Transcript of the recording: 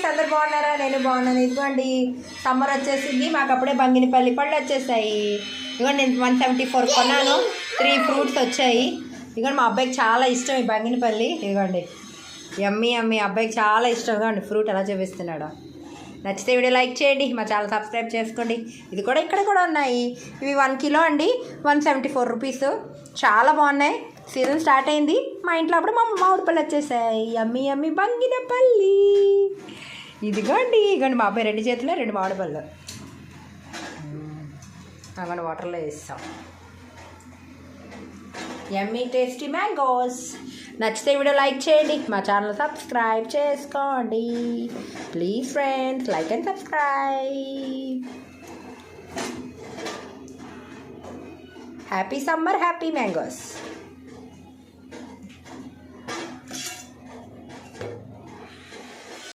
Friends, అందరు బాగున్నారా? నేను బాగున్నాను. ఇదిగోండి సమ్మర్ వచ్చేసింది, మాకు అప్పుడే బంగినపల్లి పళ్ళు వచ్చేసాయి. ఇదిగోండి నేను 174 కొన్నాను, 3 ఫ్రూట్స్ వచ్చాయి. ఇదిగోండి మా అబ్బాయికి చాలా ఇష్టం ఈ బంగినపల్లి. ఇదిగోండి యమ్మీ యమ్మీ, అబ్బాయికి చాలా ఇష్టంగా అండి. ఫ్రూట్ ఎలా చూపిస్తున్నాడు. నచ్చితే వీడియో లైక్ చేయండి, మా ఛానల్ సబ్స్క్రైబ్ చేసుకోండి. ఇది కూడా ఇక్కడ కూడా ఉన్నాయి. ఇవి 1 కిలో అండి, 174 రూపీస్. చాలా బాగున్నాయి. సీజన్ స్టార్ట్ అయింది, మా ఇంట్లో అప్పుడు మా మామిడి పళ్ళు వచ్చేసాయి. యమ్మీ యమ్మీ బంగినపల్లి. ఇదిగోండి మా అబ్బాయి 2 చేతుల్లో 2 మామిడి పళ్ళు. మనం వాటర్లో వేస్తాం. Yummy tasty mangoes. నచ్చితే వీడియో లైక్ చేయండి, మా ఛానల్ సబ్స్క్రైబ్ చేసుకోండి. Please friends, like and subscribe. Happy summer, happy mangoes.